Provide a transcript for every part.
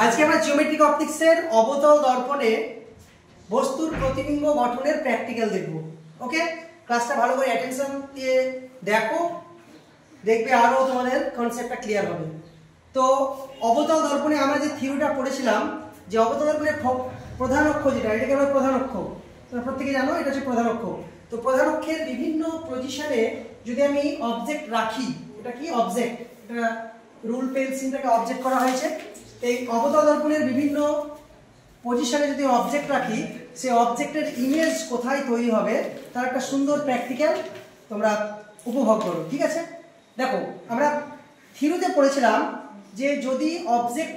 আজকে আমরা জিওমেট্রিক অপটিক্সের অবতল দর্পণে বস্তুর প্রতিবিম্ব গঠনের প্র্যাকটিক্যাল দেখব। ওকে, ক্লাসটা ভালো করে অ্যাটেনশন দিয়ে দেখো, দেখবে আরো তোমাদের কনসেপ্টটা ক্লিয়ার হবে। তো অবতল দর্পণে আমরা যে থিওরিটা পড়েছিলাম, যে অবতল দর্পণে প্রধান অক্ষ যেটা, এটাকে আমরা প্রধান অক্ষ, তোমরা প্রত্যেকে জানো এটা হচ্ছে প্রধান অক্ষ। তো প্রধান অক্ষের বিভিন্ন পজিশনে যদি আমি অবজেক্ট রাখি, এটা কি অবজেক্ট, এটা রুল পেন্সিলটাকে অবজেক্ট করা হয়েছে। এই অবতল দর্পণের বিভিন্ন পজিশনে যদি অবজেক্ট রাখি, সেই অবজেক্টের ইমেজ কোথায় তৈরি হবে তার একটা সুন্দর প্র্যাকটিক্যাল তোমরা উপভোগ করো। ঠিক আছে, দেখো আমরা থিওরিতে পড়েছিলাম যে যদি অবজেক্ট,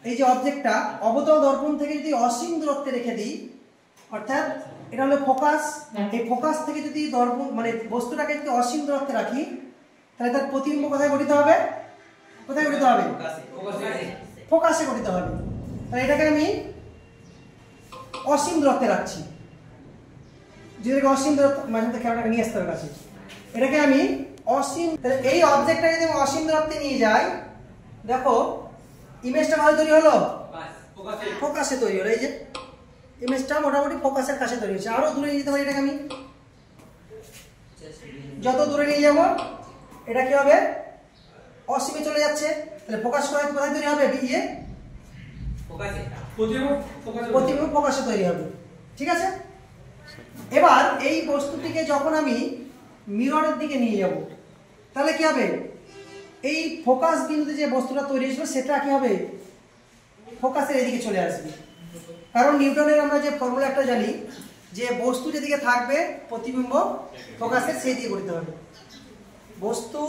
এই যে অবজেক্টটা অবতল দর্পণ থেকে যদি অসীম দূরত্বে রেখে দিই, অর্থাৎ এটা হলো ফোকাস, এই ফোকাস থেকে যদি দর্পণ মানে বস্তুটাকে যদি অসীম দূরত্বে রাখি, তাহলে তার প্রতিবিম্ব কোথায় গঠিত হবে? কোথায় গঠিত হবে? ফোকাসে গঠিত হবে। তাহলে এটাকে আমি অসীম দূরত্বে রাখছি, যদি অসীম দূরত্ব মাঝে মধ্যে ক্যামেরাটাকে নিয়ে আসতে হবে কাছে, এটাকে আমি অসীম, তাহলে এই অবজেক্টটা যদি আমি অসীম দূরত্বে নিয়ে যাই, দেখো ইমেজটা ভালো তৈরি হলো, ফোকাসে তৈরি হলো। এই যে ইমেজটা মোটামুটি ফোকাসের কাছে তৈরি হচ্ছে। আরো দূরে নিয়ে যেতে পারি এটাকে আমি, যত দূরে নিয়ে যাব এটা কি হবে? অসীমে চলে যাচ্ছে। তাহলে ফোকাস কোথায় তৈরি হবে? ইয়ে প্রতিবিম্ব ফোকাসে তৈরি হবে। ঠিক আছে, এবার এই বস্তুটিকে যখন আমি মিররের দিকে নিয়ে যাব, তাহলে কি হবে? এই ফোকাস বিন্দুতে যে বস্তুটা তৈরি হয়েছিল সেটা কি হবে? ফোকাসের এদিকে চলে আসবে। কারণ নিউটনের আমরা যে ফর্মুলা একটা জানি, যে বস্তু যেদিকে থাকবে প্রতিবিম্ব ফোকাসের সেই দিকে গঠিত হবে। বস্তু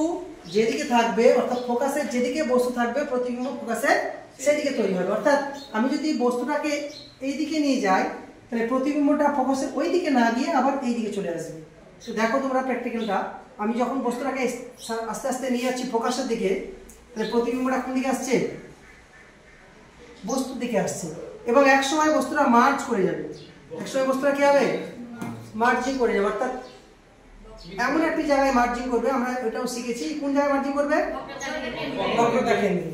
যেদিকে থাকবে, অর্থাৎ ফোকাসের যেদিকে বস্তু থাকবে প্রতিবিম্ব ফোকাসের সেদিকে তৈরি হবে। অর্থাৎ আমি যদি বস্তুটাকে এই দিকে নিয়ে যাই, তাহলে প্রতিবিম্বটা ফোকাসের ওই দিকে না গিয়ে আবার এই দিকে চলে আসবে। তো দেখো তোমরা প্র্যাকটিক্যালটা, আমি যখন বস্তুটাকে আস্তে আস্তে নিয়ে যাচ্ছি ফোকাসের দিকে, তাহলে প্রতিবিম্বটা কোন দিকে আসছে? বস্তুর দিকে আসছে। এবং এক সময় বস্তুটা মার্জ করে যাবে, এক সময় বস্তুটা কি হবে? মার্জিং করে যাবে। অর্থাৎ এমন একটি জায়গায় মার্জিং করবে, আমরা এটাও শিখেছি। কোন জায়গায় মার্জিং করবে? বক্রতা কেন্দ্রে।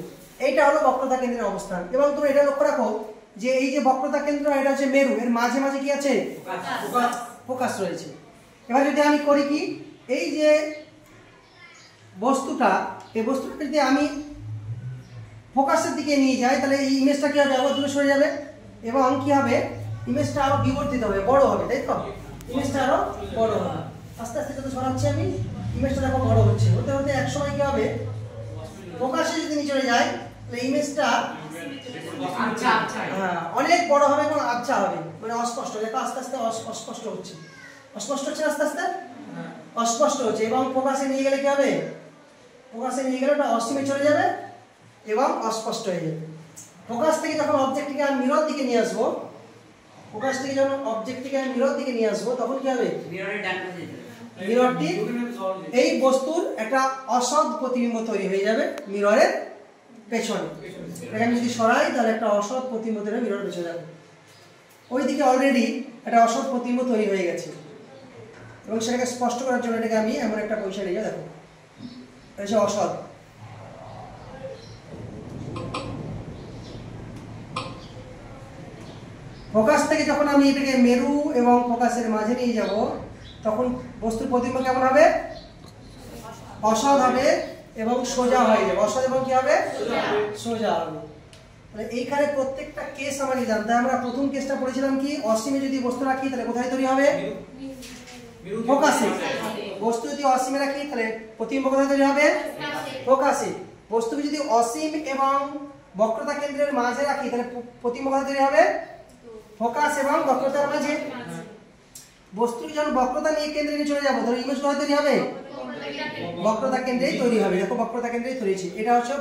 এইটা হলো বক্রতা কেন্দ্রের অবস্থান। এবং তুমি এটা লক্ষ্য রাখো যে এই যে বক্রতা কেন্দ্র, এটা হচ্ছে মেরু, এর মাঝে মাঝে কি আছে? ফোকাস রয়েছে। এবার যদি আমি করি কি, এই যে বস্তুটা, এই বস্তুটা যদি আমি ফোকাসের দিকে নিয়ে যাই, তাহলে এই ইমেজটা কি হবে? আবার দূরে সরে যাবে এবং কি হবে? ইমেজটা আরো বিবর্তিত হবে, বড় হবে, তাই তো? ইমেজটা আরো বড় হবে। আস্তে আস্তে যত সরাচ্ছি আমি, ইমেজটা দেখো বড় হচ্ছে। হতে হতে এক সময় কি হবে? ফোকাসে যদি নিয়ে চলে যায়, তাহলে ইমেজটা অনেক বড় হবে এবং আবছা হবে, মানে অস্পষ্ট। দেখো আস্তে আস্তে অস্পষ্ট হচ্ছে, অস্পষ্ট হচ্ছে, আস্তে আস্তে অস্পষ্ট হচ্ছে। এবং ফোকাসে নিয়ে গেলে কি হবে? ফোকাসে নিয়ে গেলে ওটা অসীমে চলে যাবে এবং অস্পষ্ট হয়ে যাবে। ফোকাস থেকে যখন অবজেক্টটিকে আমি মিরর দিকে নিয়ে আসবো, ফোকাস থেকে যখন অবজেক্টটিকে আমি মিরর দিকে নিয়ে আসবো, তখন কি হবে? মিররটি এই বস্তুর একটা অসৎ প্রতিবিম্ব তৈরি হয়ে যাবে মিররের পেছনে। এটাকে আমি যদি সরাই, তাহলে একটা অসৎ প্রতিবিম্ব তৈরি হবে মিররের পেছনে যাবে। ওইদিকে অলরেডি একটা অসৎ প্রতিবিম্ব তৈরি হয়ে গেছে এবং সেটাকে স্পষ্ট করার জন্য এটাকে আমি এমন একটা পয়সা নিয়ে দেখো, এটা হচ্ছে অসৎ। ফোকাস থেকে যখন আমি এটাকে মেরু এবং ফোকাসের মাঝে নিয়ে যাব, তখন বস্তুর প্রতিবিম্ব কেমন হবে? অসৎ হবে এবং সোজা হয়ে যাবে। অসৎ এবং কি হবে? সোজা হবে। মানে এইখানে প্রত্যেকটা কেস আমাদের জানতে হবে। আমরা প্রথম কেসটা পড়েছিলাম কি, অসীমে যদি বস্তু রাখি তাহলে কোথায় তৈরি হবে? ফোকাসে। বস্তু যদি অসীমে রাখি তাহলে প্রতিবিম্ব কোথায় তৈরি হবে? ফোকাসে। বস্তুকে যদি অসীম এবং বক্রতা কেন্দ্রের মাঝে রাখি, তাহলে প্রতিবিম্ব কোথায় তৈরি হবে? ফোকাস এবং বক্রতার মাঝে। বস্তুকে যখন বক্রতা নিয়ে কেন্দ্রে নিয়ে চলে যাবো, তাহলে ইমেজ কোথায় তৈরি হবে? বক্রতা কেন্দ্রেই তৈরি হবে। দেখো বক্রতা কেন্দ্রেই তৈরি হয়েছে। এটা হচ্ছে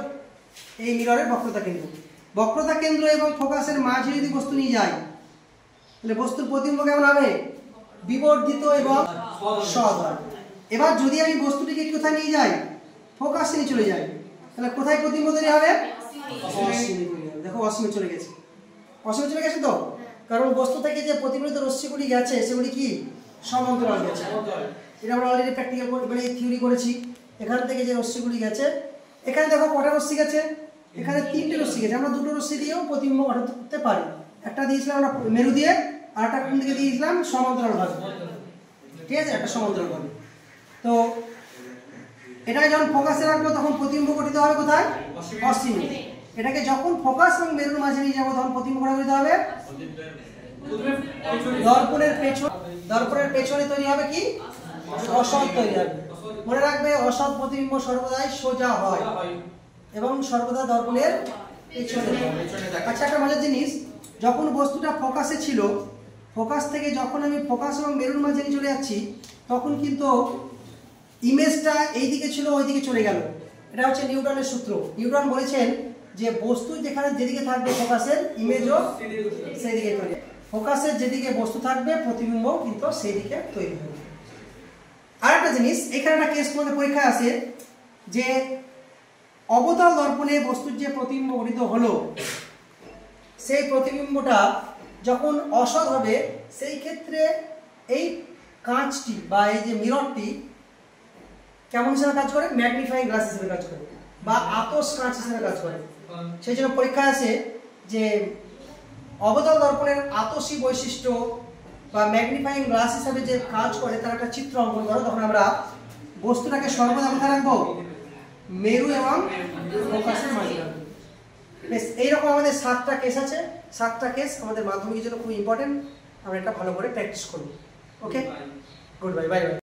এই মিররের বক্রতা কেন্দ্র। বক্রতা কেন্দ্র এবং ফোকাসের মাঝে যদি বস্তু নিয়ে যাই, তাহলে বস্তুর প্রতিবিম্ব কেমন হবে? বিবর্ধিত এবং সৎ হয়। এবার যদি আমি বস্তুটিকে কোথায় নিয়ে যাই? ফোকাসে নিয়ে চলে যাই, তাহলে কোথায় প্রতিবিম্ব তৈরি হবে? অসীমে তৈরি হবে। দেখো অসীমে চলে গেছে, অসীমে চলে গেছে তো, কারণ বস্তু থেকে যে প্রতিফলিত রশ্মিগুলি গেছে সেগুলি কি সমান্তরাল গেছে। এটা আমরা অলরেডি প্র্যাকটিক্যাল মানে থিওরি করেছি। এখান থেকে যে রশ্মিগুলি গেছে, এখানে দেখো কটা রশ্মি গেছে? এখানে তিনটে রশ্মি গেছে, আমরা দুটো রশ্মি দিয়েও প্রতিবিম্ব গঠন করতে পারি। একটা দিয়েছিলাম আমরা মেরু দিয়ে, আর একটা কোন দিকে দিয়েছিলাম সমান্তরালভাবে, ঠিক আছে, একটা সমান্তরালভাবে। তো এটাকে যখন ফোকাসে রাখবো তখন প্রতিবিম্ব গঠিত হবে কোথায়? অসীমে। এটাকে যখন ফোকাস এবং মেরুর মাঝে নিয়ে যাবো তখন প্রতিবিম্ব গঠিত হবে দর্পণের পেছন। দর্পণের পেছনে তৈরি হবে কি? অসৎ তৈরি হবে। মনে রাখবে অসৎ প্রতিবিম্ব সর্বদাই সোজা হয় এবং সর্বদা দর্পণের পেছনে। আচ্ছা, একটা মজার জিনিস, যখন বস্তুটা ফোকাসে ছিল, ফোকাস থেকে যখন আমি ফোকাস এবং মেরুর মাঝে নিয়ে চলে যাচ্ছি তখন কিন্তু ইমেজটা এইদিকে ছিল ওইদিকে চলে গেল। এটা হচ্ছে নিউটনের সূত্র। নিউটন বলেছেন যে বস্তু যেদিকে থাকবে ফোকাসের ইমেজও সেই দিকে তৈরি, ফোকাসের যেদিকে বস্তু থাকবে প্রতিবিম্ব কিন্তু সেই দিকে তৈরি হবে। আর একটা জিনিস, এখানে একটা কেস মধ্যে পরীক্ষা আসে যে অবতল দর্পণে বস্তুর যে প্রতিবিম্ব গঠিত হলো সেই প্রতিবিম্বটা যখন অসৎ হবে সেই ক্ষেত্রে এই কাঁচটি বা এই যে মিররটি কেমন হিসেবে কাজ করে? ম্যাগনিফাইং গ্লাস হিসেবে কাজ করে বা আতস কাঁচ হিসেবে কাজ করে। সেই জন্য পরীক্ষা আছে যে অবতল দর্পণের আতসী বৈশিষ্ট্য বা ম্যাগনিফাইং গ্লাস হিসেবে যে কাজ করে তার একটা চিত্র অঙ্কন করো। তখন আমরা বস্তুটাকে সর্বদা কোথায় রাখবো? মেরু এবং ফোকাসের মাঝে রাখবো। বেশ, এইরকম আমাদের 7টা কেস আছে। 7টা কেস আমাদের মাধ্যমিকের জন্য খুব ইম্পর্টেন্ট। আমরা এটা ভালো করে প্র্যাকটিস করবো। ওকে, গুড বাই, বাই বাই।